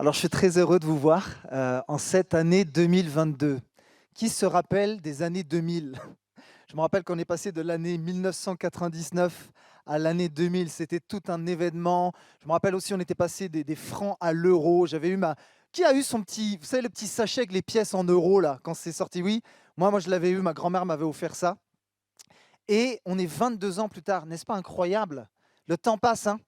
Alors, je suis très heureux de vous voir en cette année 2022. Qui se rappelle des années 2000? Je me rappelle qu'on est passé de l'année 1999 à l'année 2000. C'était tout un événement. Je me rappelle aussi, on était passé des francs à l'euro. J'avais eu ma... Qui a eu son petit, vous savez, le petit sachet avec les pièces en euros, là, quand c'est sorti? Oui, moi, je l'avais eu. Ma grand-mère m'avait offert ça. Et on est 22 ans plus tard. N'est-ce pas incroyable? Le temps passe, hein?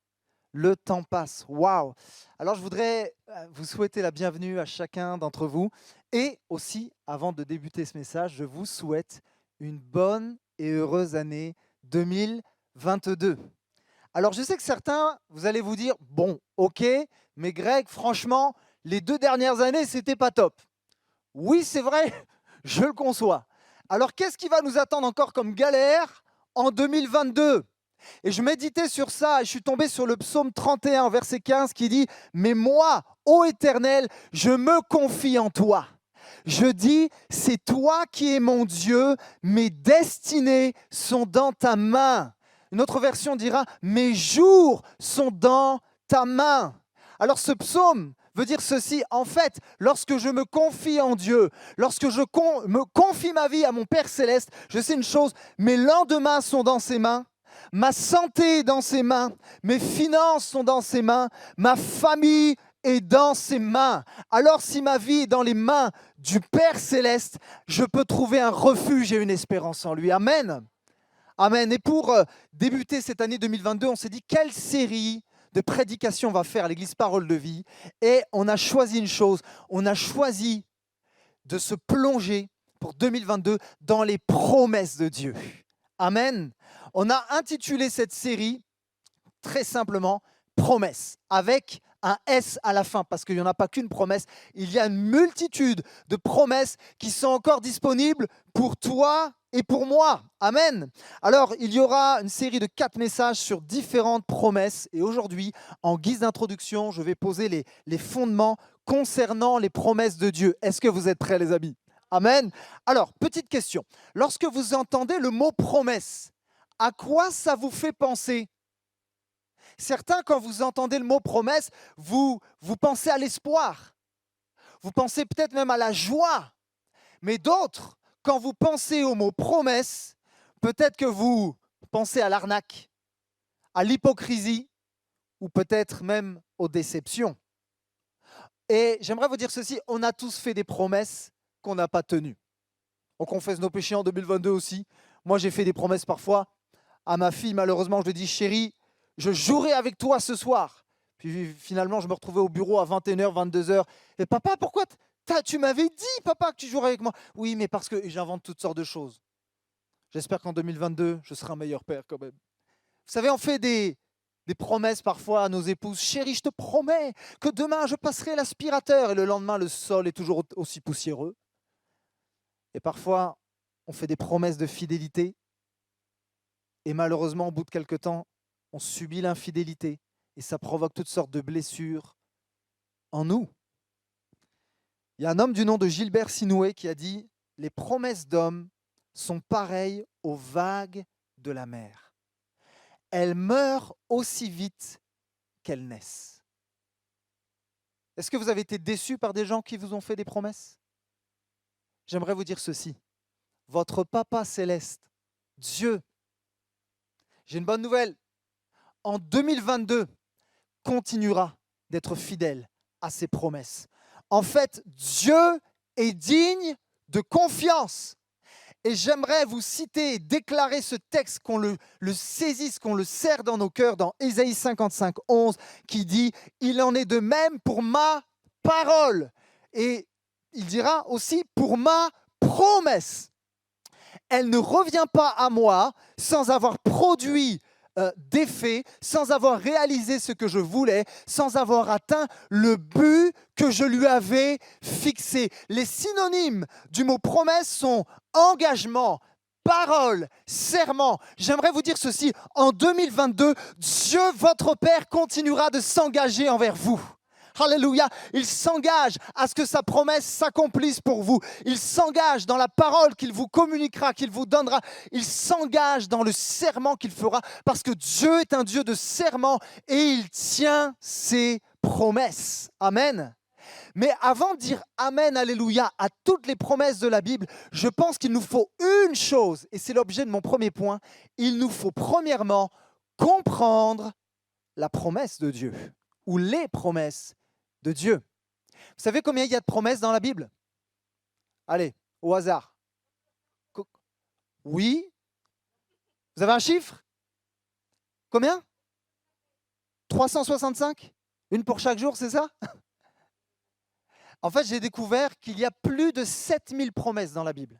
Le temps passe. Waouh! Alors, je voudrais vous souhaiter la bienvenue à chacun d'entre vous. Et aussi, avant de débuter ce message, je vous souhaite une bonne et heureuse année 2022. Alors, je sais que certains, vous allez vous dire, bon, ok, mais Greg, franchement, les 2 dernières années, c'était pas top. Oui, c'est vrai, je le conçois. Alors, qu'est-ce qui va nous attendre encore comme galère en 2022? Et je méditais sur ça et je suis tombé sur le psaume 31, verset 15, qui dit: Mais moi, ô Éternel, je me confie en toi. Je dis, c'est toi qui es mon Dieu, mes destinées sont dans ta main. Une autre version dira, mes jours sont dans ta main. Alors ce psaume veut dire ceci: en fait, lorsque je me confie en Dieu, lorsque je me confie ma vie à mon Père Céleste, je sais une chose, mes lendemains sont dans ses mains. Ma santé est dans ses mains, mes finances sont dans ses mains, ma famille est dans ses mains. Alors si ma vie est dans les mains du Père Céleste, je peux trouver un refuge et une espérance en lui. Amen. Amen. Et pour débuter cette année 2022, on s'est dit quelle série de prédications on va faire à l'Église Parole de Vie. Et on a choisi une chose, on a choisi de se plonger pour 2022 dans les promesses de Dieu. Amen. On a intitulé cette série très simplement Promesses, avec un S à la fin, parce qu'il n'y en a pas qu'une promesse, il y a une multitude de promesses qui sont encore disponibles pour toi et pour moi. Amen. Alors, il y aura une série de 4 messages sur différentes promesses, et aujourd'hui, en guise d'introduction, je vais poser les fondements concernant les promesses de Dieu. Est-ce que vous êtes prêts, les amis? Amen. Alors, petite question. Lorsque vous entendez le mot promesse, à quoi ça vous fait penser? Certains, quand vous entendez le mot promesse, vous pensez à l'espoir. Vous pensez peut-être même à la joie. Mais d'autres, quand vous pensez au mot promesse, peut-être que vous pensez à l'arnaque, à l'hypocrisie ou peut-être même aux déceptions. Et j'aimerais vous dire ceci, on a tous fait des promesses qu'on n'a pas tenues. On confesse nos péchés en 2022 aussi. Moi, j'ai fait des promesses parfois à ma fille. Malheureusement, je lui dis, chérie, je jouerai avec toi ce soir. Puis finalement, je me retrouvais au bureau à 21h, 22h. Et papa, pourquoi tu m'avais dit, papa, que tu jouerais avec moi? Oui, mais parce que j'invente toutes sortes de choses. J'espère qu'en 2022, je serai un meilleur père quand même. Vous savez, on fait des promesses parfois à nos épouses. Chérie, je te promets que demain, je passerai l'aspirateur. Et le lendemain, le sol est toujours aussi poussiéreux. Et parfois, on fait des promesses de fidélité. Et malheureusement, au bout de quelque temps, on subit l'infidélité. Et ça provoque toutes sortes de blessures en nous. Il y a un homme du nom de Gilbert Sinoué qui a dit « Les promesses d'hommes sont pareilles aux vagues de la mer. Elles meurent aussi vite qu'elles naissent. » Est-ce que vous avez été déçus par des gens qui vous ont fait des promesses? J'aimerais vous dire ceci. Votre Papa céleste, Dieu, j'ai une bonne nouvelle. En 2022, continuera d'être fidèle à ses promesses. En fait, Dieu est digne de confiance. Et j'aimerais vous citer et déclarer ce texte, qu'on le saisisse, qu'on le serre dans nos cœurs, dans Ésaïe 55, 11, qui dit « Il en est de même pour ma parole ». Et il dira aussi « pour ma promesse ». Elle ne revient pas à moi sans avoir produit d'effet, sans avoir réalisé ce que je voulais, sans avoir atteint le but que je lui avais fixé. Les synonymes du mot promesse sont engagement, parole, serment. J'aimerais vous dire ceci, en 2022, Dieu, votre Père, continuera de s'engager envers vous. Alléluia, il s'engage à ce que sa promesse s'accomplisse pour vous. Il s'engage dans la parole qu'il vous communiquera, qu'il vous donnera. Il s'engage dans le serment qu'il fera parce que Dieu est un Dieu de serment et il tient ses promesses. Amen. Mais avant de dire Amen, Alléluia à toutes les promesses de la Bible, je pense qu'il nous faut une chose, et c'est l'objet de mon premier point. Il nous faut premièrement comprendre la promesse de Dieu, ou les promesses de Dieu. Vous savez combien il y a de promesses dans la Bible? Allez, au hasard. Oui? Vous avez un chiffre? Combien? 365? Une pour chaque jour, c'est ça? En fait, j'ai découvert qu'il y a plus de 7000 promesses dans la Bible.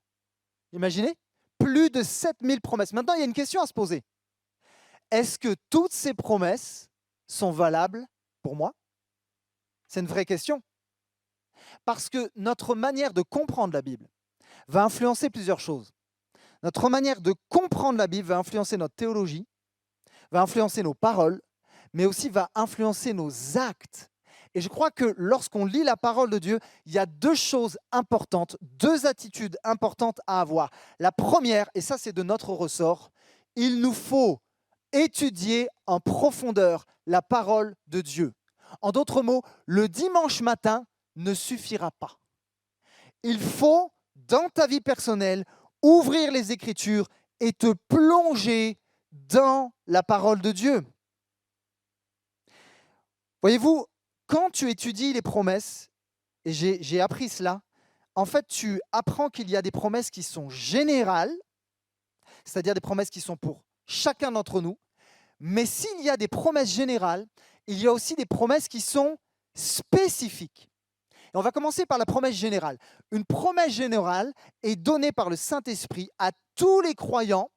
Imaginez? Plus de 7000 promesses. Maintenant, il y a une question à se poser. Est-ce que toutes ces promesses sont valables pour moi? C'est une vraie question. Parce que notre manière de comprendre la Bible va influencer plusieurs choses. Notre manière de comprendre la Bible va influencer notre théologie, va influencer nos paroles, mais aussi va influencer nos actes. Et je crois que lorsqu'on lit la parole de Dieu, il y a deux choses importantes, deux attitudes importantes à avoir. La première, et ça c'est de notre ressort, il nous faut étudier en profondeur la parole de Dieu. En d'autres mots, le dimanche matin ne suffira pas. Il faut, dans ta vie personnelle, ouvrir les Écritures et te plonger dans la parole de Dieu. Voyez-vous, quand tu étudies les promesses, et j'ai appris cela, en fait, tu apprends qu'il y a des promesses qui sont générales, c'est-à-dire des promesses qui sont pour chacun d'entre nous, mais s'il y a des promesses générales, il y a aussi des promesses qui sont spécifiques. Et on va commencer par la promesse générale. Une promesse générale est donnée par le Saint-Esprit à tous les croyants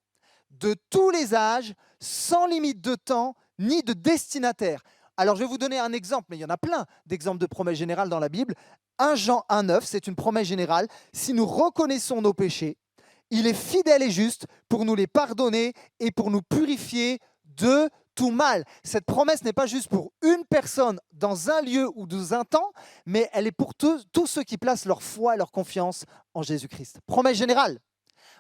de tous les âges, sans limite de temps ni de destinataire. Alors, je vais vous donner un exemple, mais il y en a plein d'exemples de promesses générales dans la Bible. 1 Jean 1,9, c'est une promesse générale. Si nous reconnaissons nos péchés, il est fidèle et juste pour nous les pardonner et pour nous purifier de tout mal. Cette promesse n'est pas juste pour une personne dans un lieu ou dans un temps, mais elle est pour tous ceux qui placent leur foi et leur confiance en Jésus-Christ. Promesse générale.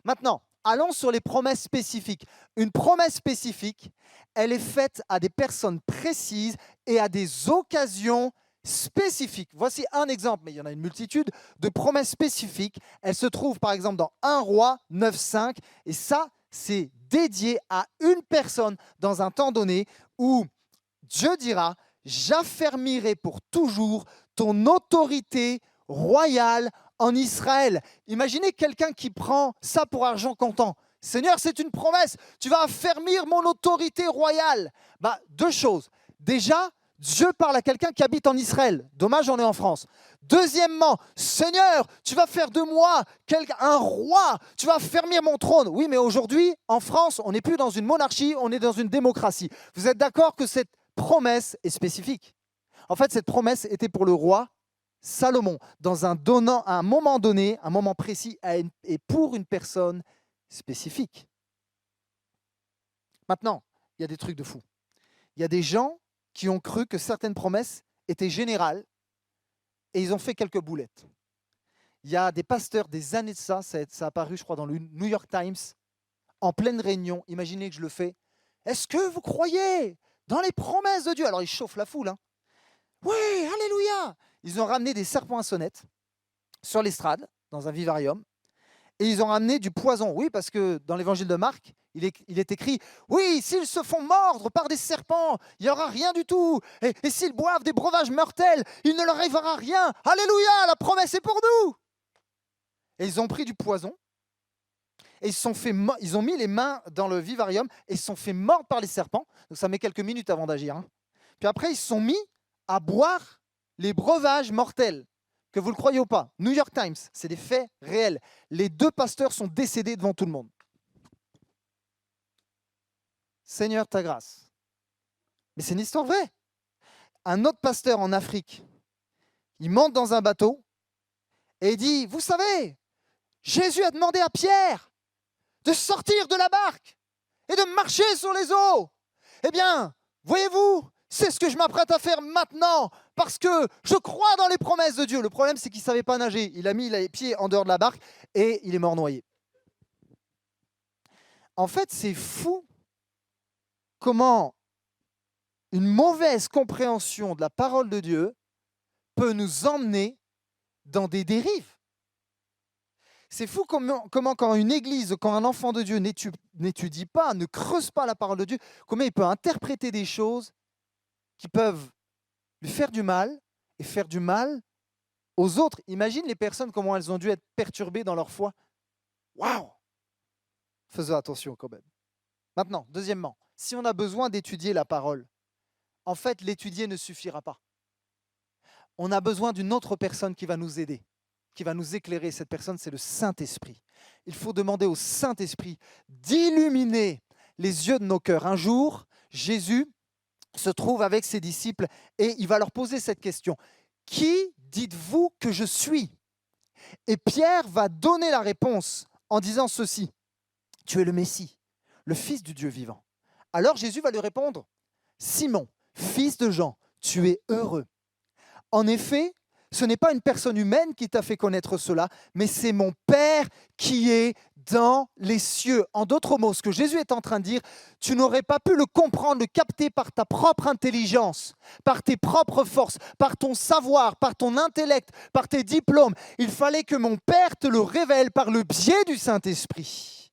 Maintenant, allons sur les promesses spécifiques. Une promesse spécifique, elle est faite à des personnes précises et à des occasions spécifiques. Voici un exemple, mais il y en a une multitude de promesses spécifiques. Elles se trouvent par exemple dans 1 Roi 9,5 et ça, c'est dédié à une personne dans un temps donné où Dieu dira « J'affermirai pour toujours ton autorité royale en Israël. » Imaginez quelqu'un qui prend ça pour argent comptant. « Seigneur, c'est une promesse, tu vas affermir mon autorité royale. » Deux choses. Déjà, Dieu parle à quelqu'un qui habite en Israël. Dommage, on est en France. Deuxièmement, Seigneur, tu vas faire de moi un roi, tu vas affermir mon trône. Oui, mais aujourd'hui, en France, on n'est plus dans une monarchie, on est dans une démocratie. Vous êtes d'accord que cette promesse est spécifique? En fait, cette promesse était pour le roi Salomon, dans un moment donné, un moment précis, et pour une personne spécifique. Maintenant, il y a des trucs de fou. Il y a des gens qui ont cru que certaines promesses étaient générales et ils ont fait quelques boulettes. Il y a des pasteurs, des années de ça a apparu, je crois, dans le New York Times, en pleine réunion. Imaginez que je le fais. Est-ce que vous croyez dans les promesses de Dieu? Alors ils chauffent la foule. Oui, alléluia. Ils ont ramené des serpents à sonnettes sur l'estrade, dans un vivarium, et ils ont ramené du poison. Oui, parce que dans l'évangile de Marc, il est écrit « Oui, s'ils se font mordre par des serpents, il n'y aura rien du tout. Et s'ils boivent des breuvages mortels, il ne leur arrivera rien. Alléluia, la promesse est pour nous !» Et ils ont pris du poison, et ils ont mis les mains dans le vivarium, et ils se sont fait mordre par les serpents. Donc ça met quelques minutes avant d'agir. Puis après, ils se sont mis à boire les breuvages mortels. Que vous le croyez ou pas, New York Times, c'est des faits réels. Les 2 pasteurs sont décédés devant tout le monde. Seigneur, ta grâce. Mais c'est une histoire vraie. Un autre pasteur en Afrique, il monte dans un bateau et il dit, vous savez, Jésus a demandé à Pierre de sortir de la barque et de marcher sur les eaux. Eh bien, voyez-vous, c'est ce que je m'apprête à faire maintenant, parce que je crois dans les promesses de Dieu. Le problème, c'est qu'il ne savait pas nager. Il a mis les pieds en dehors de la barque et il est mort noyé. En fait, c'est fou comment une mauvaise compréhension de la parole de Dieu peut nous emmener dans des dérives. C'est fou comment quand une église, quand un enfant de Dieu n'étudie pas, ne creuse pas la parole de Dieu, comment il peut interpréter des choses qui peuvent lui faire du mal et faire du mal aux autres. Imagine les personnes, comment elles ont dû être perturbées dans leur foi. Waouh! Faisons attention quand même. Maintenant, deuxièmement, si on a besoin d'étudier la parole, en fait, l'étudier ne suffira pas. On a besoin d'une autre personne qui va nous aider, qui va nous éclairer. Cette personne, c'est le Saint-Esprit. Il faut demander au Saint-Esprit d'illuminer les yeux de nos cœurs. Un jour, Jésus se trouve avec ses disciples et il va leur poser cette question. Qui dites-vous que je suis? Et Pierre va donner la réponse en disant ceci. Tu es le Messie, le Fils du Dieu vivant. Alors Jésus va lui répondre, Simon, fils de Jean, tu es heureux. En effet, ce n'est pas une personne humaine qui t'a fait connaître cela, mais c'est mon Père qui est dans les cieux. En d'autres mots, ce que Jésus est en train de dire, tu n'aurais pas pu le comprendre, le capter par ta propre intelligence, par tes propres forces, par ton savoir, par ton intellect, par tes diplômes. Il fallait que mon Père te le révèle par le biais du Saint-Esprit.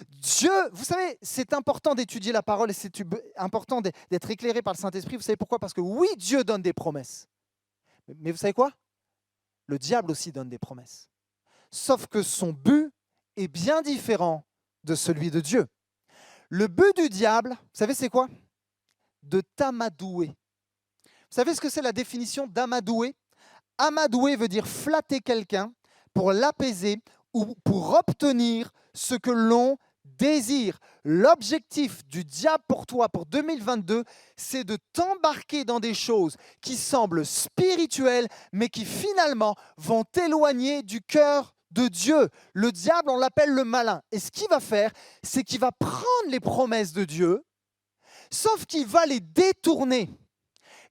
Dieu, vous savez, c'est important d'étudier la parole et c'est important d'être éclairé par le Saint-Esprit. Vous savez pourquoi? Parce que oui, Dieu donne des promesses. Mais vous savez quoi? Le diable aussi donne des promesses. Sauf que son but est bien différent de celui de Dieu. Le but du diable, vous savez c'est quoi? De t'amadouer. Vous savez ce que c'est la définition d'amadouer? Amadouer veut dire flatter quelqu'un pour l'apaiser ou pour obtenir ce que l'on désire. L'objectif du diable pour toi, pour 2022, c'est de t'embarquer dans des choses qui semblent spirituelles, mais qui finalement vont t'éloigner du cœur de Dieu. Le diable, on l'appelle le malin. Et ce qu'il va faire, c'est qu'il va prendre les promesses de Dieu, sauf qu'il va les détourner.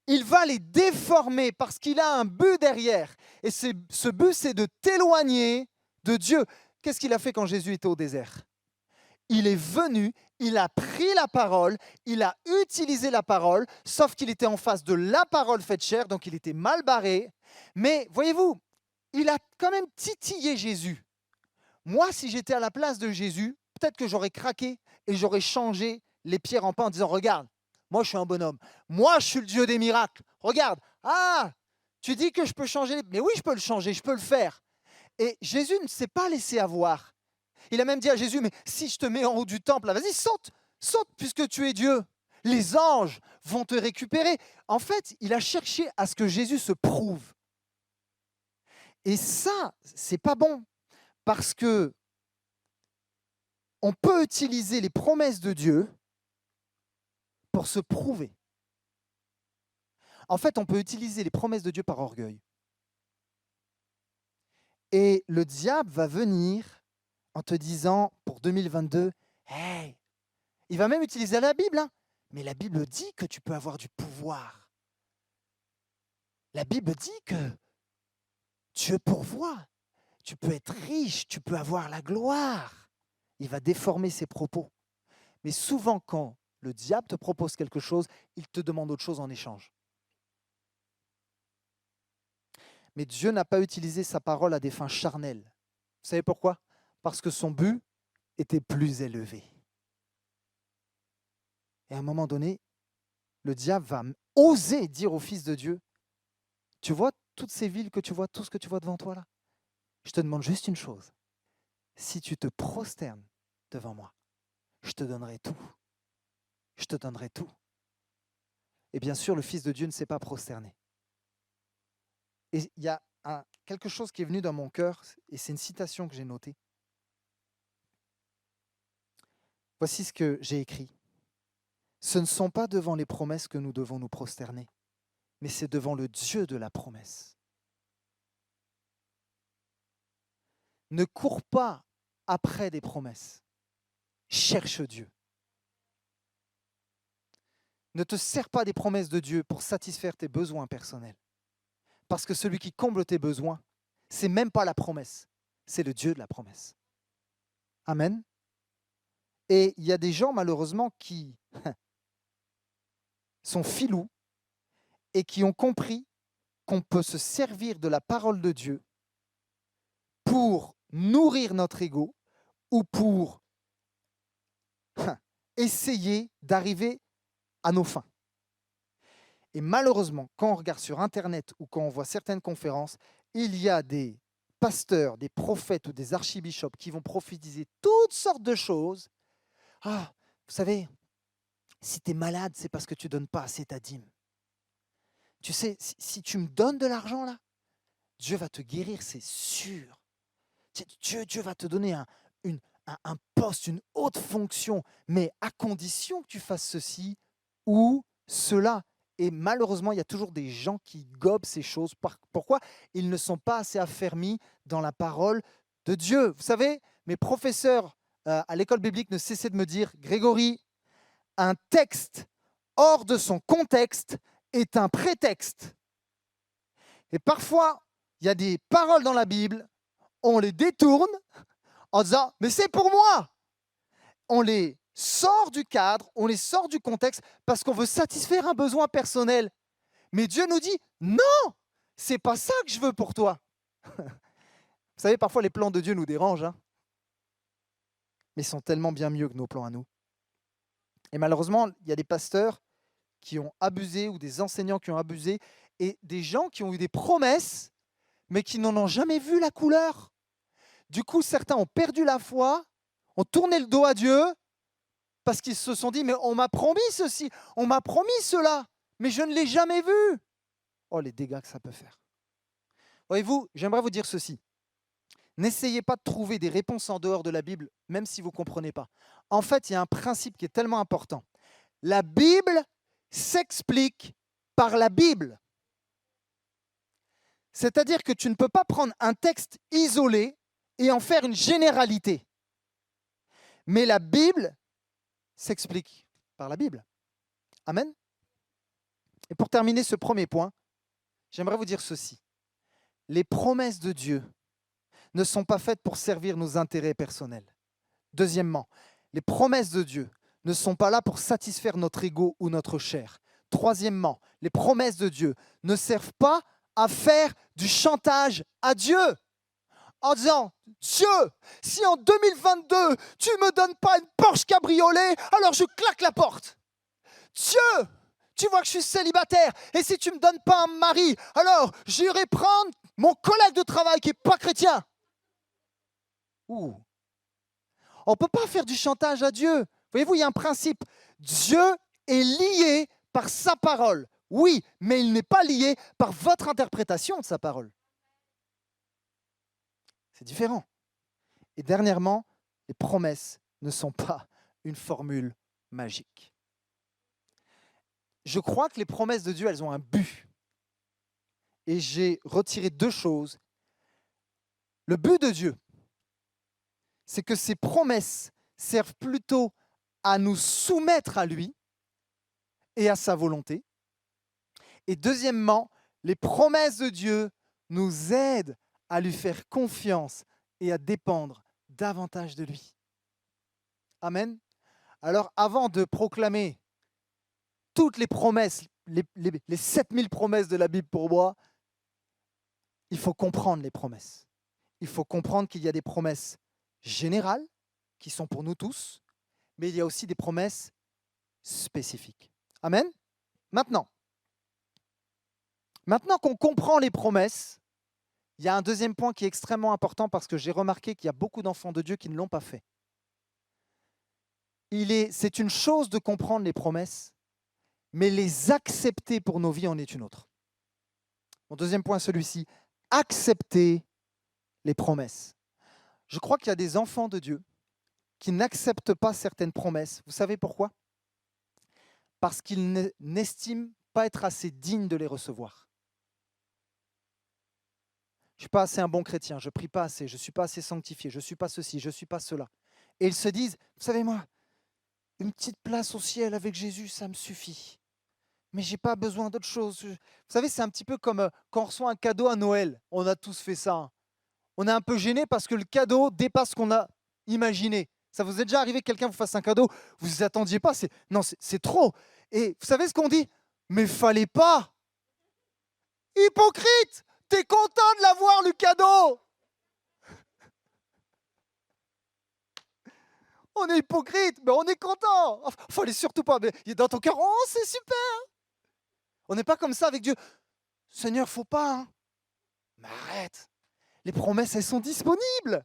Il va les déformer parce qu'il a un but derrière. Et ce but, c'est de t'éloigner de Dieu. Qu'est-ce qu'il a fait quand Jésus était au désert? Il est venu, il a pris la parole, il a utilisé la parole, sauf qu'il était en face de la parole faite chair, donc il était mal barré. Mais voyez-vous, il a quand même titillé Jésus. Moi, si j'étais à la place de Jésus, peut-être que j'aurais craqué et j'aurais changé les pierres en pain en disant, regarde, moi je suis un bonhomme, moi je suis le Dieu des miracles, regarde, ah, tu dis que je peux changer, mais oui je peux le changer, je peux le faire. Et Jésus ne s'est pas laissé avoir. Il a même dit à Jésus, mais si je te mets en haut du temple, là, vas-y, saute, saute puisque tu es Dieu. Les anges vont te récupérer. En fait, il a cherché à ce que Jésus se prouve. Et ça, c'est pas bon, parce que on peut utiliser les promesses de Dieu pour se prouver. En fait, on peut utiliser les promesses de Dieu par orgueil. Et le diable va venir en te disant, pour 2022, hey, il va même utiliser la Bible, hein, mais la Bible dit que tu peux avoir du pouvoir. La Bible dit que Dieu pourvoit. Tu peux être riche, tu peux avoir la gloire. Il va déformer ses propos. Mais souvent, quand le diable te propose quelque chose, il te demande autre chose en échange. Mais Dieu n'a pas utilisé sa parole à des fins charnelles. Vous savez pourquoi? Parce que son but était plus élevé. Et à un moment donné, le diable va oser dire au Fils de Dieu, tu vois toutes ces villes que tu vois, tout ce que tu vois devant toi là? Je te demande juste une chose. Si tu te prosternes devant moi, je te donnerai tout. Je te donnerai tout. Et bien sûr, le Fils de Dieu ne s'est pas prosterné. Et il y a quelque chose qui est venu dans mon cœur, et c'est une citation que j'ai notée. Voici ce que j'ai écrit. Ce ne sont pas devant les promesses que nous devons nous prosterner, mais c'est devant le Dieu de la promesse. Ne cours pas après des promesses. Cherche Dieu. Ne te sers pas des promesses de Dieu pour satisfaire tes besoins personnels. Parce que celui qui comble tes besoins, c'est même pas la promesse, c'est le Dieu de la promesse. Amen. Et il y a des gens, malheureusement, qui sont filous et qui ont compris qu'on peut se servir de la parole de Dieu pour nourrir notre ego ou pour essayer d'arriver à nos fins. Et malheureusement, quand on regarde sur Internet ou quand on voit certaines conférences, il y a des pasteurs, des prophètes ou des archibishops qui vont prophétiser toutes sortes de choses. Ah, vous savez, si tu es malade, c'est parce que tu ne donnes pas assez ta dîme. Tu sais, si tu me donnes de l'argent là, Dieu va te guérir, c'est sûr. Dieu va te donner un poste, une haute fonction, mais à condition que tu fasses ceci ou cela. Et malheureusement, il y a toujours des gens qui gobent ces choses. Pourquoi? Ils ne sont pas assez affermis dans la parole de Dieu. Vous savez, mes professeurs à l'école biblique ne cessaient de me dire, Grégory, un texte hors de son contexte est un prétexte. Et parfois, il y a des paroles dans la Bible, on les détourne en disant « mais c'est pour moi ». On les sort du cadre, on les sort du contexte parce qu'on veut satisfaire un besoin personnel. Mais Dieu nous dit « non, c'est pas ça que je veux pour toi ». Vous savez, parfois les plans de Dieu nous dérangent, hein, mais ils sont tellement bien mieux que nos plans à nous. Et malheureusement, il y a des pasteurs qui ont abusé ou des enseignants qui ont abusé et des gens qui ont eu des promesses mais qui n'en ont jamais vu la couleur. Du coup, certains ont perdu la foi, ont tourné le dos à Dieu parce qu'ils se sont dit « mais on m'a promis ceci, on m'a promis cela, mais je ne l'ai jamais vu ». Oh, les dégâts que ça peut faire. Voyez-vous, j'aimerais vous dire ceci. N'essayez pas de trouver des réponses en dehors de la Bible, même si vous ne comprenez pas. En fait, il y a un principe qui est tellement important. La Bible s'explique par la Bible. C'est-à-dire que tu ne peux pas prendre un texte isolé et en faire une généralité. Mais la Bible s'explique par la Bible. Amen. Et pour terminer ce premier point, j'aimerais vous dire ceci. Les promesses de Dieu ne sont pas faites pour servir nos intérêts personnels. Deuxièmement, les promesses de Dieu ne sont pas là pour satisfaire notre ego ou notre chair. Troisièmement, les promesses de Dieu ne servent pas à faire du chantage à Dieu en disant « Dieu, si en 2022, tu ne me donnes pas une Porsche cabriolet, alors je claque la porte. Dieu, tu vois que je suis célibataire, et si tu ne me donnes pas un mari, alors j'irai prendre mon collègue de travail qui n'est pas chrétien. » On ne peut pas faire du chantage à Dieu. Voyez-vous, il y a un principe. Dieu est lié par sa parole. Oui, mais il n'est pas lié par votre interprétation de sa parole. C'est différent. Et dernièrement, les promesses ne sont pas une formule magique. Je crois que les promesses de Dieu, elles ont un but. Et j'ai retiré deux choses. Le but de Dieu, c'est que ces promesses servent plutôt à nous soumettre à lui et à sa volonté. Et deuxièmement, les promesses de Dieu nous aident à lui faire confiance et à dépendre davantage de lui. Amen. Alors, avant de proclamer toutes les promesses, les 7000 promesses de la Bible pour moi, il faut comprendre les promesses. Il faut comprendre qu'il y a des promesses générales qui sont pour nous tous, mais il y a aussi des promesses spécifiques. Amen. Maintenant qu'on comprend les promesses, il y a un deuxième point qui est extrêmement important parce que j'ai remarqué qu'il y a beaucoup d'enfants de Dieu qui ne l'ont pas fait. C'est une chose de comprendre les promesses, mais les accepter pour nos vies en est une autre. Mon deuxième point est celui-ci, accepter les promesses. Je crois qu'il y a des enfants de Dieu qui n'acceptent pas certaines promesses. Vous savez pourquoi? Parce qu'ils n'estiment pas être assez dignes de les recevoir. Je ne suis pas assez un bon chrétien, je ne prie pas assez, je ne suis pas assez sanctifié, je ne suis pas ceci, je ne suis pas cela. Et ils se disent, vous savez moi, une petite place au ciel avec Jésus, ça me suffit. Mais je n'ai pas besoin d'autre chose. Vous savez, c'est un petit peu comme quand on reçoit un cadeau à Noël. On a tous fait ça. Hein. On est un peu gêné parce que le cadeau dépasse ce qu'on a imaginé. Ça vous est déjà arrivé que quelqu'un vous fasse un cadeau, vous ne vous attendiez pas, c'est trop. Et vous savez ce qu'on dit? Mais fallait pas. Hypocrite, t'es content de l'avoir, le cadeau. On est hypocrite, mais on est content. Fallait surtout pas. Mais dans ton cœur, oh, c'est super. On n'est pas comme ça avec Dieu. Seigneur, faut pas. Hein. Mais arrête. Les promesses, elles sont disponibles.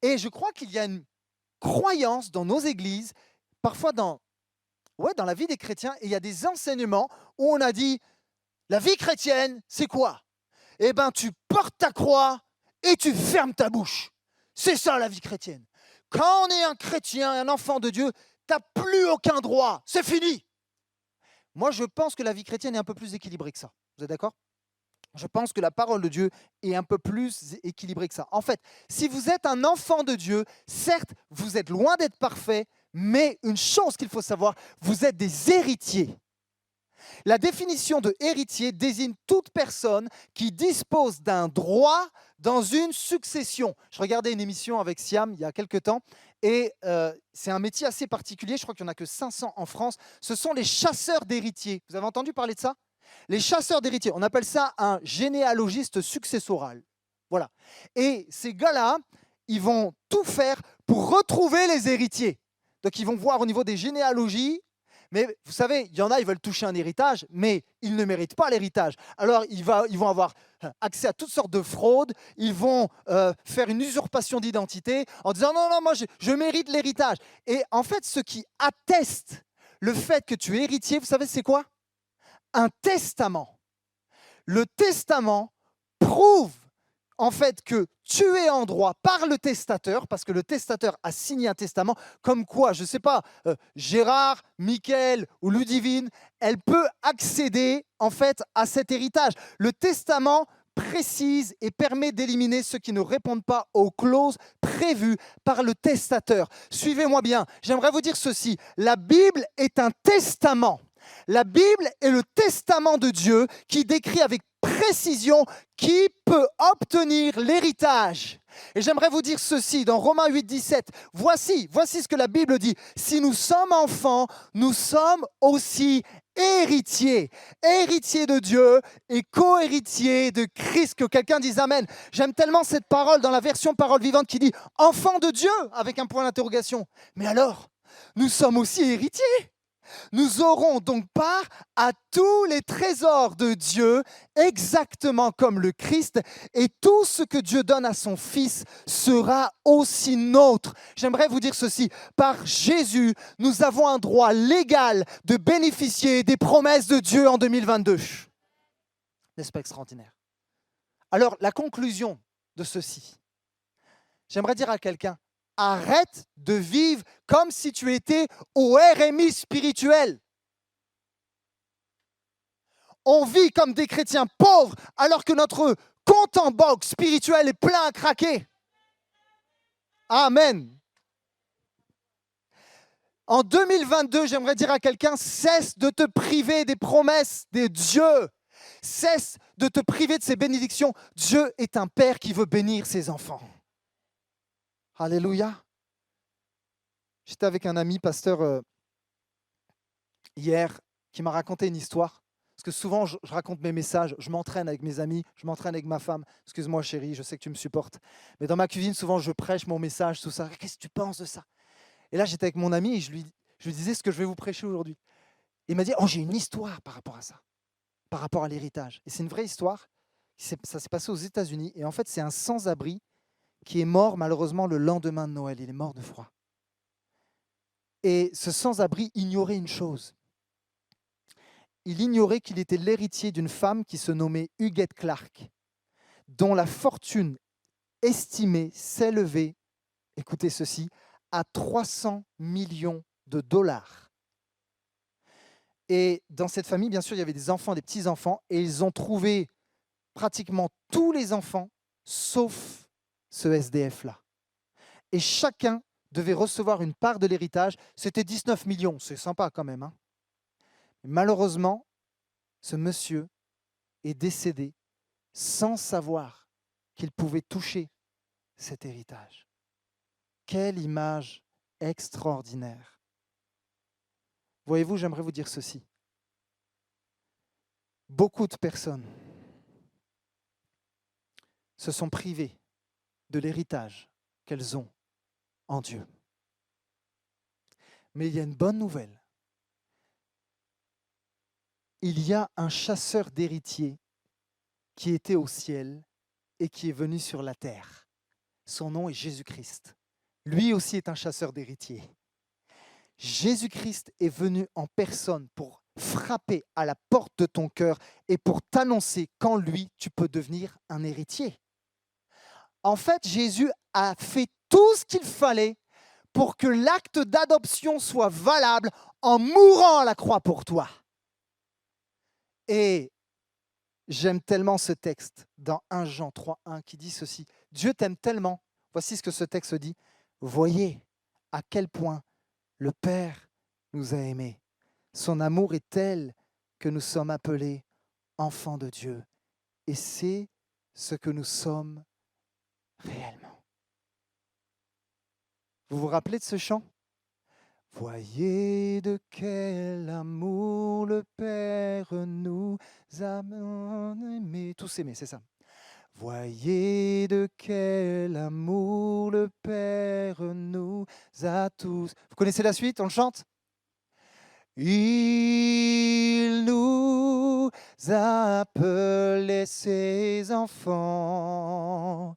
Et je crois qu'il y a une croyance dans nos églises, parfois dans la vie des chrétiens, et il y a des enseignements où on a dit, la vie chrétienne, c'est quoi? Eh bien, tu portes ta croix et tu fermes ta bouche. C'est ça la vie chrétienne. Quand on est un chrétien, un enfant de Dieu, tu n'as plus aucun droit. C'est fini. Moi, je pense que la vie chrétienne est un peu plus équilibrée que ça. Vous êtes d'accord? Je pense que la parole de Dieu est un peu plus équilibrée que ça. En fait, si vous êtes un enfant de Dieu, certes, vous êtes loin d'être parfait, mais une chose qu'il faut savoir, vous êtes des héritiers. La définition de héritier désigne toute personne qui dispose d'un droit dans une succession. Je regardais une émission avec Siam il y a quelques temps et c'est un métier assez particulier. Je crois qu'il n'y en a que 500 en France. Ce sont les chasseurs d'héritiers. Vous avez entendu parler de ça? Les chasseurs d'héritiers, on appelle ça un généalogiste successoral. Voilà. Et ces gars-là, ils vont tout faire pour retrouver les héritiers. Donc ils vont voir au niveau des généalogies. Mais vous savez, il y en a, ils veulent toucher un héritage, mais ils ne méritent pas l'héritage. Alors, ils vont avoir accès à toutes sortes de fraudes, ils vont faire une usurpation d'identité en disant non, non, moi, je mérite l'héritage. Et en fait, ce qui atteste le fait que tu es héritier, vous savez, c'est quoi? Un testament. Le testament prouve en fait que tu es en droit par le testateur, parce que le testateur a signé un testament, comme quoi, je ne sais pas, Gérard, Michael ou Ludivine, elle peut accéder en fait à cet héritage. Le testament précise et permet d'éliminer ceux qui ne répondent pas aux clauses prévues par le testateur. Suivez-moi bien, j'aimerais vous dire ceci, la Bible est un testament. La Bible est le testament de Dieu qui décrit avec précision qui peut obtenir l'héritage. Et j'aimerais vous dire ceci dans Romains 8, 17. Voici ce que la Bible dit. Si nous sommes enfants, nous sommes aussi héritiers. Héritiers de Dieu et co-héritiers de Christ. Que quelqu'un dise Amen. J'aime tellement cette parole dans la version parole vivante qui dit enfants de Dieu avec un point d'interrogation. Mais alors, nous sommes aussi héritiers. Nous aurons donc part à tous les trésors de Dieu, exactement comme le Christ, et tout ce que Dieu donne à son Fils sera aussi nôtre. J'aimerais vous dire ceci, par Jésus, nous avons un droit légal de bénéficier des promesses de Dieu en 2022. N'est-ce pas extraordinaire? Alors, la conclusion de ceci, j'aimerais dire à quelqu'un, arrête de vivre comme si tu étais au RMI spirituel. On vit comme des chrétiens pauvres alors que notre compte en banque spirituel est plein à craquer. Amen. En 2022, j'aimerais dire à quelqu'un, cesse de te priver des promesses de Dieu. Cesse de te priver de ses bénédictions. Dieu est un Père qui veut bénir ses enfants. Alléluia. J'étais avec un ami pasteur hier qui m'a raconté une histoire. Parce que souvent, je raconte mes messages, je m'entraîne avec mes amis, je m'entraîne avec ma femme. Excuse-moi chérie, je sais que tu me supportes. Mais dans ma cuisine, souvent, je prêche mon message, tout ça. Qu'est-ce que tu penses de ça? Et là, j'étais avec mon ami et je lui disais ce que je vais vous prêcher aujourd'hui. Il m'a dit, oh, j'ai une histoire par rapport à ça, par rapport à l'héritage. Et c'est une vraie histoire. Ça s'est passé aux États-Unis. Et en fait, c'est un sans-abri qui est mort malheureusement le lendemain de Noël. Il est mort de froid. Et ce sans-abri ignorait une chose. Il ignorait qu'il était l'héritier d'une femme qui se nommait Huguette Clark, dont la fortune estimée s'élevait, écoutez ceci, à 300 millions de dollars. Et dans cette famille, bien sûr, il y avait des enfants, des petits-enfants, et ils ont trouvé pratiquement tous les enfants, sauf ce SDF-là. Et chacun devait recevoir une part de l'héritage. C'était 19 millions, c'est sympa quand même. Hein. Malheureusement, ce monsieur est décédé sans savoir qu'il pouvait toucher cet héritage. Quelle image extraordinaire. Voyez-vous, j'aimerais vous dire ceci. Beaucoup de personnes se sont privées de l'héritage qu'elles ont en Dieu. Mais il y a une bonne nouvelle. Il y a un chasseur d'héritiers qui était au ciel et qui est venu sur la terre. Son nom est Jésus-Christ. Lui aussi est un chasseur d'héritiers. Jésus-Christ est venu en personne pour frapper à la porte de ton cœur et pour t'annoncer qu'en lui, tu peux devenir un héritier. En fait, Jésus a fait tout ce qu'il fallait pour que l'acte d'adoption soit valable en mourant à la croix pour toi. Et j'aime tellement ce texte dans 1 Jean 3,1 qui dit ceci. Dieu t'aime tellement. Voici ce que ce texte dit. Voyez à quel point le Père nous a aimés. Son amour est tel que nous sommes appelés enfants de Dieu. Et c'est ce que nous sommes réellement. Vous vous rappelez de ce chant? Voyez de quel amour le Père nous a aimés. Tous aimés, c'est ça. Voyez de quel amour le Père nous a tous. Vous connaissez la suite? On le chante? Il nous a appelés ses enfants.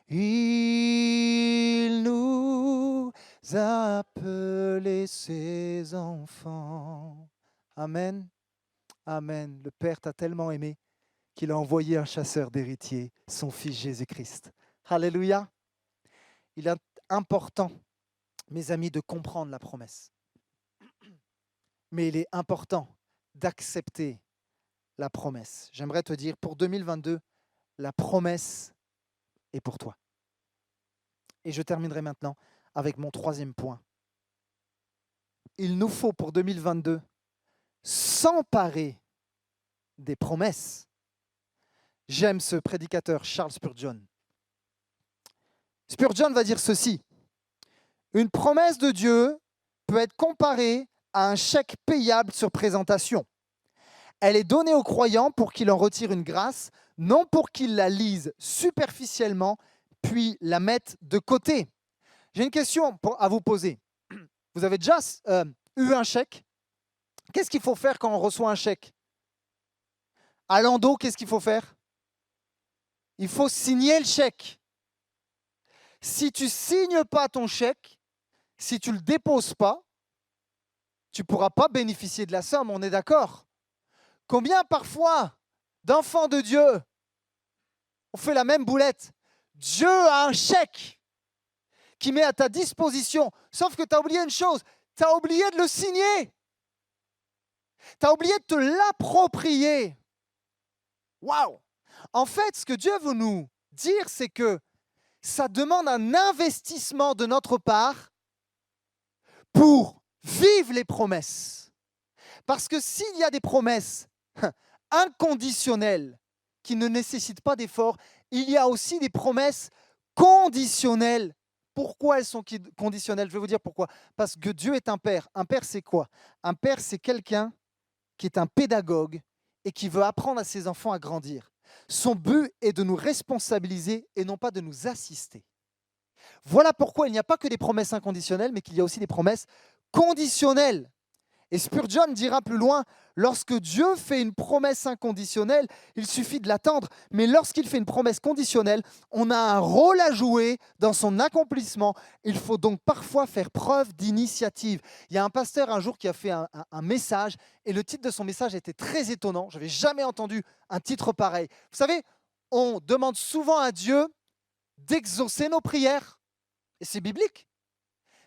Il nous a appelés ses enfants. Amen. Amen. Le Père t'a tellement aimé qu'il a envoyé un chasseur d'héritiers, son Fils Jésus-Christ. Alléluia. Il est important, mes amis, de comprendre la promesse. Mais il est important d'accepter la promesse. J'aimerais te dire, pour 2022, la promesse est pour toi. Et je terminerai maintenant avec mon troisième point. Il nous faut pour 2022 s'emparer des promesses. J'aime ce prédicateur Charles Spurgeon. Spurgeon va dire ceci. Une promesse de Dieu peut être comparée à un chèque payable sur présentation. Elle est donnée aux croyants pour qu'ils en retirent une grâce, non pour qu'ils la lisent superficiellement, puis la mettent de côté. J'ai une question à vous poser. Vous avez déjà eu un chèque? Qu'est-ce qu'il faut faire quand on reçoit un chèque? À l'endo, qu'est-ce qu'il faut faire? Il faut signer le chèque. Si tu ne signes pas ton chèque, si tu ne le déposes pas, tu ne pourras pas bénéficier de la somme, on est d'accord? Combien parfois d'enfants de Dieu ont fait la même boulette? Dieu a un chèque qui met à ta disposition, sauf que tu as oublié une chose, tu as oublié de le signer. Tu as oublié de te l'approprier. Waouh! En fait, ce que Dieu veut nous dire, c'est que ça demande un investissement de notre part pour vivre les promesses. Parce que s'il y a des promesses inconditionnelles qui ne nécessitent pas d'effort, il y a aussi des promesses conditionnelles. Pourquoi elles sont conditionnelles? Je vais vous dire pourquoi. Parce que Dieu est un père. Un père, c'est quoi? Un père, c'est quelqu'un qui est un pédagogue et qui veut apprendre à ses enfants à grandir. Son but est de nous responsabiliser et non pas de nous assister. Voilà pourquoi il n'y a pas que des promesses inconditionnelles, mais qu'il y a aussi des promesses conditionnelles. Et Spurgeon dira plus loin, lorsque Dieu fait une promesse inconditionnelle, il suffit de l'attendre. Mais lorsqu'il fait une promesse conditionnelle, on a un rôle à jouer dans son accomplissement. Il faut donc parfois faire preuve d'initiative. Il y a un pasteur un jour qui a fait un message, et le titre de son message était très étonnant. Je n'avais jamais entendu un titre pareil. Vous savez, on demande souvent à Dieu d'exaucer nos prières, et c'est biblique.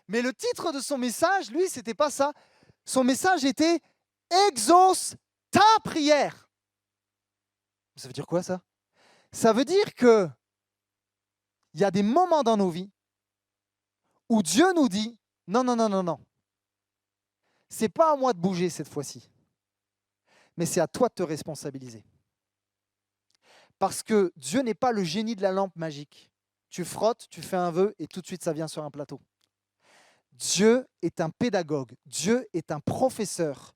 Mais le titre de son message, lui, c'était pas ça. Son message était « Exauce ta prière ». Ça veut dire quoi ça? Ça veut dire qu'il y a des moments dans nos vies où Dieu nous dit « Non, non, non, non, non. Ce n'est pas à moi de bouger cette fois-ci, mais c'est à toi de te responsabiliser. » Parce que Dieu n'est pas le génie de la lampe magique. Tu frottes, tu fais un vœu et tout de suite ça vient sur un plateau. Dieu est un pédagogue, Dieu est un professeur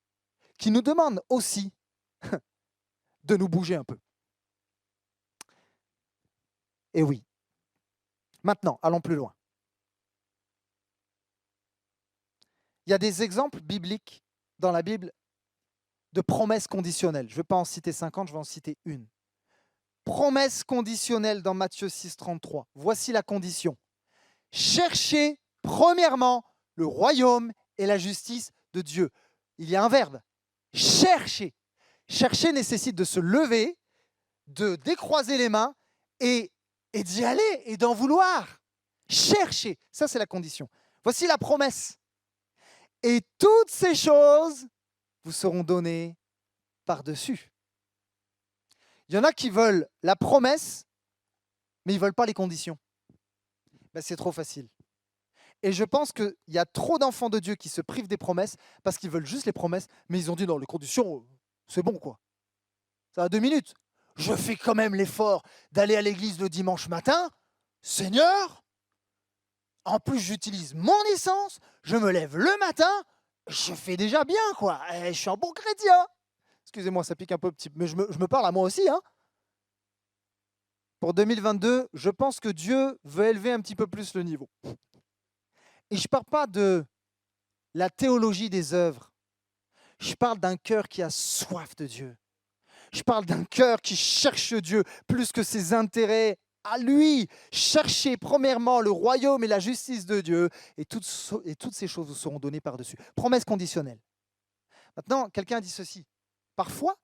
qui nous demande aussi de nous bouger un peu. Et oui. Maintenant, allons plus loin. Il y a des exemples bibliques dans la Bible de promesses conditionnelles. Je ne vais pas en citer 50, je vais en citer une. Promesse conditionnelle dans Matthieu 6, 33. Voici la condition. Cherchez premièrement le royaume et la justice de Dieu. Il y a un verbe. Chercher. Chercher nécessite de se lever, de décroiser les mains et d'y aller et d'en vouloir. Cherchez. Ça, c'est la condition. Voici la promesse. Et toutes ces choses vous seront données par-dessus. Il y en a qui veulent la promesse, mais ils ne veulent pas les conditions. Ben, c'est trop facile. Et je pense qu'il y a trop d'enfants de Dieu qui se privent des promesses parce qu'ils veulent juste les promesses, mais ils ont dit non, les conditions, c'est bon quoi. Ça a 2 minutes. Je fais quand même l'effort d'aller à l'église le dimanche matin. Seigneur, en plus j'utilise mon essence, je me lève le matin, je fais déjà bien quoi. Et je suis un bon chrétien. Excusez-moi, ça pique un peu petit, mais je me parle à moi aussi. Hein. Pour 2022, je pense que Dieu veut élever un petit peu plus le niveau. Et je ne parle pas de la théologie des œuvres. Je parle d'un cœur qui a soif de Dieu. Je parle d'un cœur qui cherche Dieu plus que ses intérêts à lui. Cherchez premièrement le royaume et la justice de Dieu et toutes ces choses vous seront données par-dessus. Promesse conditionnelle. Maintenant, quelqu'un dit ceci. Parfois,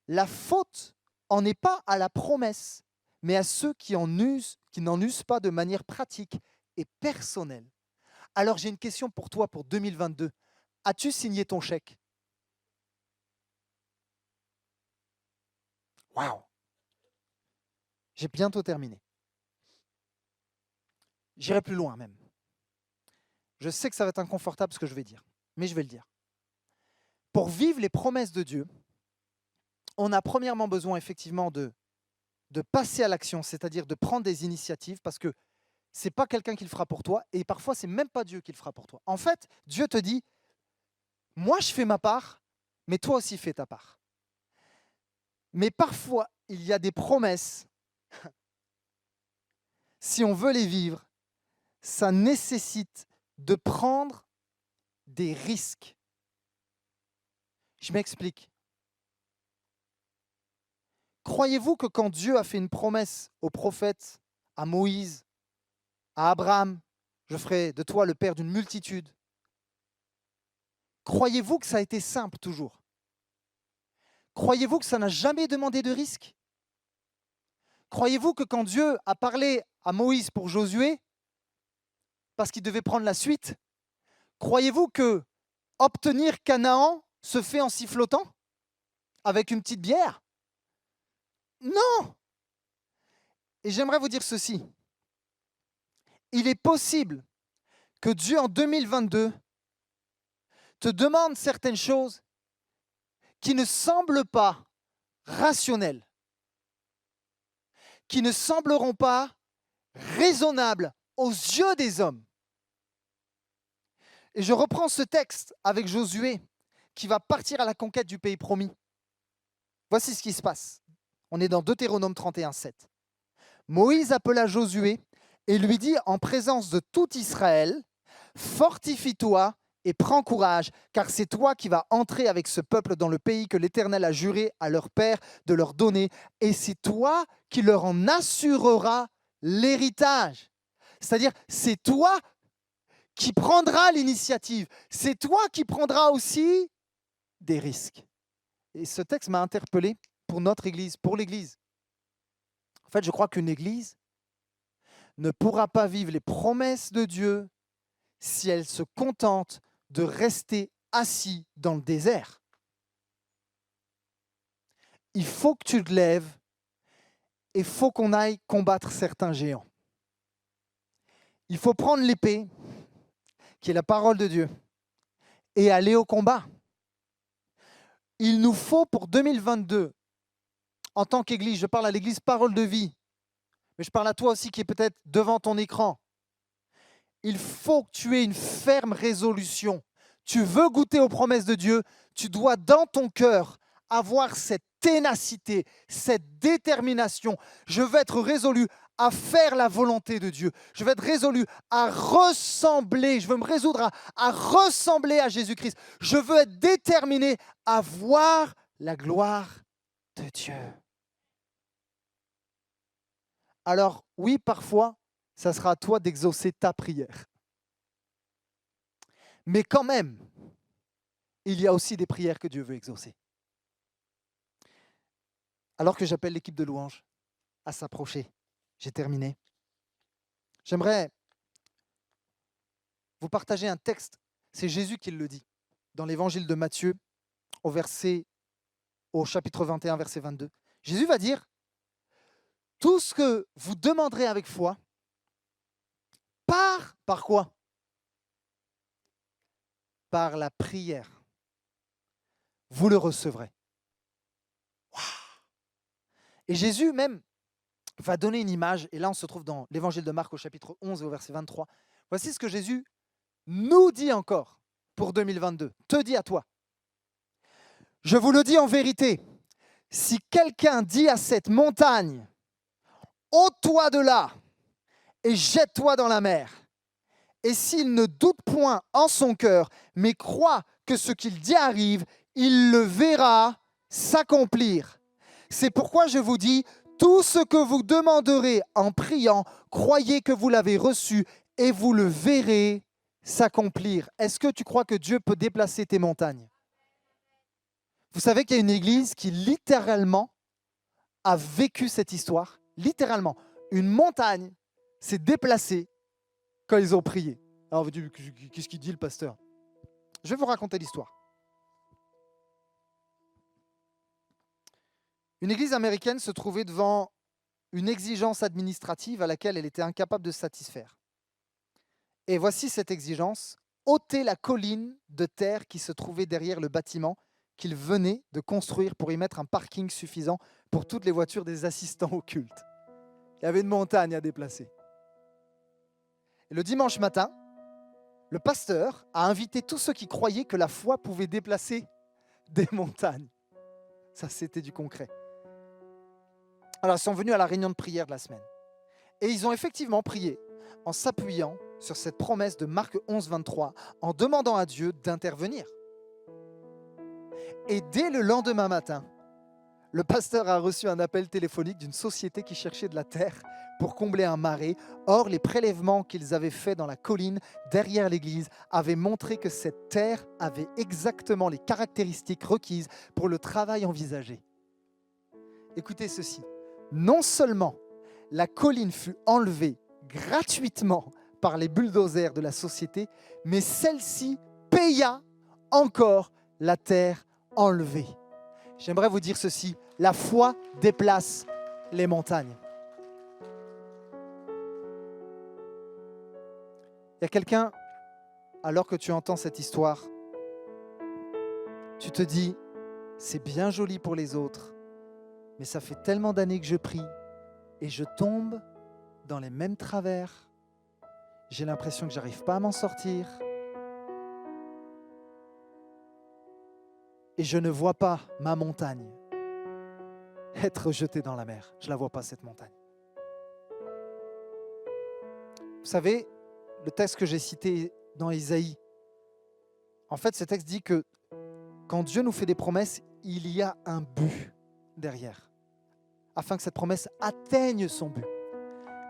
la faute en est pas à la promesse, mais à ceux qui n'en usent pas de manière pratique et personnelle. Alors j'ai une question pour toi pour 2022. As-tu signé ton chèque? Waouh! J'ai bientôt terminé. J'irai plus loin même. Je sais que ça va être inconfortable ce que je vais dire, mais je vais le dire. Pour vivre les promesses de Dieu, on a premièrement besoin effectivement de passer à l'action, c'est-à-dire de prendre des initiatives parce que ce n'est pas quelqu'un qui le fera pour toi et parfois ce n'est même pas Dieu qui le fera pour toi. En fait, Dieu te dit, moi je fais ma part, mais toi aussi fais ta part. Mais parfois, il y a des promesses, si on veut les vivre, ça nécessite de prendre des risques. Je m'explique. Croyez-vous que quand Dieu a fait une promesse aux prophètes, à Moïse, à Abraham, je ferai de toi le père d'une multitude, croyez-vous que ça a été simple toujours? Croyez-vous que ça n'a jamais demandé de risque? Croyez-vous que quand Dieu a parlé à Moïse pour Josué, parce qu'il devait prendre la suite, croyez-vous que obtenir Canaan se fait en sifflotant avec une petite bière? Non! Et j'aimerais vous dire ceci. Il est possible que Dieu en 2022 te demande certaines choses qui ne semblent pas rationnelles, qui ne sembleront pas raisonnables aux yeux des hommes. Et je reprends ce texte avec Josué qui va partir à la conquête du pays promis. Voici ce qui se passe. On est dans Deutéronome 31, 7. Moïse appela Josué et lui dit en présence de tout Israël, « Fortifie-toi et prends courage, car c'est toi qui vas entrer avec ce peuple dans le pays que l'Éternel a juré à leur père de leur donner, et c'est toi qui leur en assureras l'héritage. » C'est-à-dire, c'est toi qui prendras l'initiative, c'est toi qui prendras aussi des risques. Et ce texte m'a interpellé pour notre Église, pour l'Église. En fait, je crois qu'une Église ne pourra pas vivre les promesses de Dieu si elle se contente de rester assis dans le désert. Il faut que tu te lèves et il faut qu'on aille combattre certains géants. Il faut prendre l'épée, qui est la parole de Dieu, et aller au combat. Il nous faut pour 2022, en tant qu'Église, je parle à l'Église Parole de Vie, mais je parle à toi aussi qui est peut-être devant ton écran. Il faut que tu aies une ferme résolution. Tu veux goûter aux promesses de Dieu, tu dois dans ton cœur avoir cette ténacité, cette détermination. Je veux être résolu à faire la volonté de Dieu. Je veux être résolu à ressembler. Je veux me résoudre à ressembler à Jésus-Christ. Je veux être déterminé à voir la gloire de Dieu. Alors oui, parfois, ça sera à toi d'exaucer ta prière. Mais quand même, il y a aussi des prières que Dieu veut exaucer. Alors que j'appelle l'équipe de louanges à s'approcher, j'ai terminé. J'aimerais vous partager un texte, c'est Jésus qui le dit, dans l'évangile de Matthieu, au chapitre 21, verset 22. Jésus va dire, tout ce que vous demanderez avec foi, par quoi? Par la prière. Vous le recevrez. Wow. Et Jésus même va donner une image, et là on se trouve dans l'évangile de Marc au chapitre 11 et au verset 23. Voici ce que Jésus nous dit encore pour 2022, te dit à toi. Je vous le dis en vérité, si quelqu'un dit à cette montagne, ôte-toi de là et jette-toi dans la mer, et s'il ne doute point en son cœur, mais croit que ce qu'il dit arrive, il le verra s'accomplir. C'est pourquoi je vous dis, tout ce que vous demanderez en priant, croyez que vous l'avez reçu et vous le verrez s'accomplir. Est-ce que tu crois que Dieu peut déplacer tes montagnes? Vous savez qu'il y a une église qui littéralement a vécu cette histoire. Littéralement, une montagne s'est déplacée quand ils ont prié. Alors vous dites, qu'est-ce qu'il dit le pasteur? Je vais vous raconter l'histoire. Une église américaine se trouvait devant une exigence administrative à laquelle elle était incapable de satisfaire. Et voici cette exigence, ôter la colline de terre qui se trouvait derrière le bâtiment qu'ils venaient de construire pour y mettre un parking suffisant pour toutes les voitures des assistants au culte. Il y avait une montagne à déplacer. Et le dimanche matin, le pasteur a invité tous ceux qui croyaient que la foi pouvait déplacer des montagnes. Ça, c'était du concret. Alors, ils sont venus à la réunion de prière de la semaine. Et ils ont effectivement prié en s'appuyant sur cette promesse de Marc 11, 23, en demandant à Dieu d'intervenir. Et dès le lendemain matin, le pasteur a reçu un appel téléphonique d'une société qui cherchait de la terre pour combler un marais. Or, les prélèvements qu'ils avaient faits dans la colline derrière l'église avaient montré que cette terre avait exactement les caractéristiques requises pour le travail envisagé. Écoutez ceci, non seulement la colline fut enlevée gratuitement par les bulldozers de la société, mais celle-ci paya encore la terre enlevée. J'aimerais vous dire ceci, la foi déplace les montagnes. Il y a quelqu'un, alors que tu entends cette histoire, tu te dis, c'est bien joli pour les autres, mais ça fait tellement d'années que je prie et je tombe dans les mêmes travers. J'ai l'impression que je n'arrive pas à m'en sortir. Et je ne vois pas ma montagne être jetée dans la mer. Je ne la vois pas, cette montagne. Vous savez, le texte que j'ai cité dans Isaïe, en fait, ce texte dit que quand Dieu nous fait des promesses, il y a un but derrière, afin que cette promesse atteigne son but.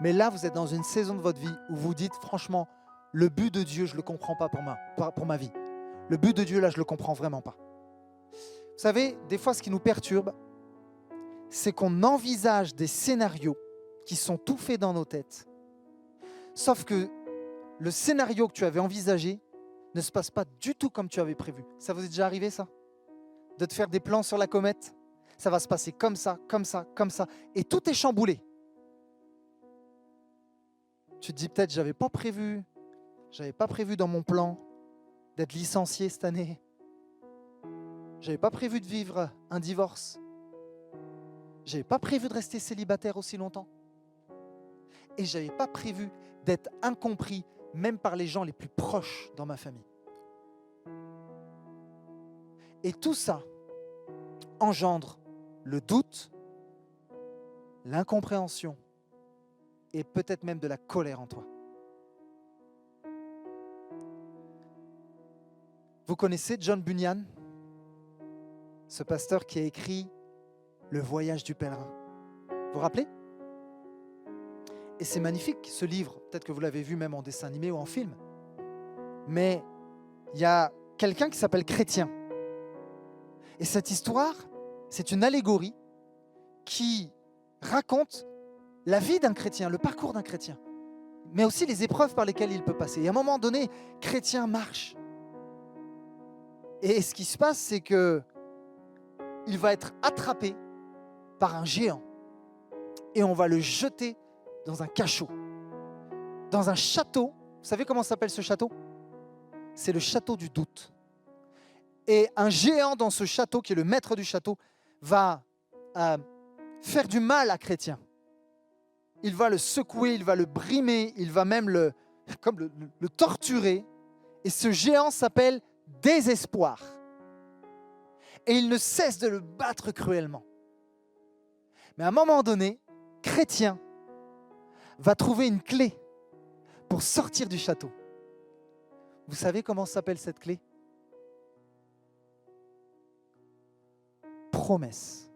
Mais là, vous êtes dans une saison de votre vie où vous dites, franchement, le but de Dieu, je ne le comprends pas pour ma vie. Le but de Dieu, là, je ne le comprends vraiment pas. Vous savez, des fois, ce qui nous perturbe, c'est qu'on envisage des scénarios qui sont tout faits dans nos têtes. Sauf que le scénario que tu avais envisagé ne se passe pas du tout comme tu avais prévu. Ça vous est déjà arrivé, ça? De te faire des plans sur la comète? Ça va se passer comme ça, comme ça, comme ça. Et tout est chamboulé. Tu te dis peut-être, j'avais pas prévu dans mon plan d'être licencié cette année. J'avais pas prévu de vivre un divorce. J'avais pas prévu de rester célibataire aussi longtemps. Et j'avais pas prévu d'être incompris, même par les gens les plus proches dans ma famille. Et tout ça engendre le doute, l'incompréhension et peut-être même de la colère en toi. Vous connaissez John Bunyan, ce pasteur qui a écrit Le voyage du pèlerin. Vous vous rappelez? Et c'est magnifique ce livre, peut-être que vous l'avez vu même en dessin animé ou en film. Mais il y a quelqu'un qui s'appelle Chrétien. Et cette histoire, c'est une allégorie qui raconte la vie d'un chrétien, le parcours d'un chrétien, mais aussi les épreuves par lesquelles il peut passer. Et à un moment donné, Chrétien marche. Et ce qui se passe, c'est que il va être attrapé par un géant et on va le jeter dans un cachot, dans un château. Vous savez comment s'appelle ce château? C'est le château du doute. Et un géant dans ce château, qui est le maître du château, va faire du mal à Chrétien. Il va le secouer, il va le brimer, il va même le torturer. Et ce géant s'appelle Désespoir. Et il ne cesse de le battre cruellement. Mais à un moment donné, Chrétien va trouver une clé pour sortir du château. Vous savez comment s'appelle cette clé? Promesse.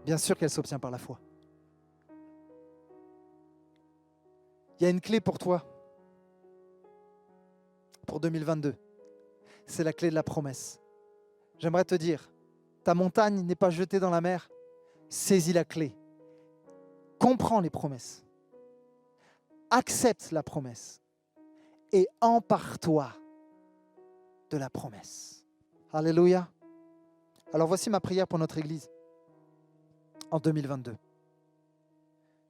Bien sûr qu'elle s'obtient par la foi. Il y a une clé pour toi, pour 2022. C'est la clé de la promesse. J'aimerais te dire, ta montagne n'est pas jetée dans la mer. Saisis la clé. Comprends les promesses. Accepte la promesse. Et empare-toi de la promesse. Alléluia. Alors voici ma prière pour notre Église en 2022.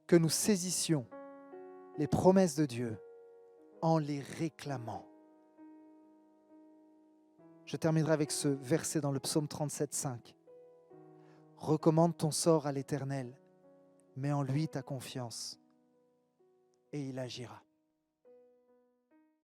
Que nous saisissions les promesses de Dieu en les réclamant. Je terminerai avec ce verset dans le psaume 37, 5. Recommande ton sort à l'Éternel, mets en lui ta confiance et il agira.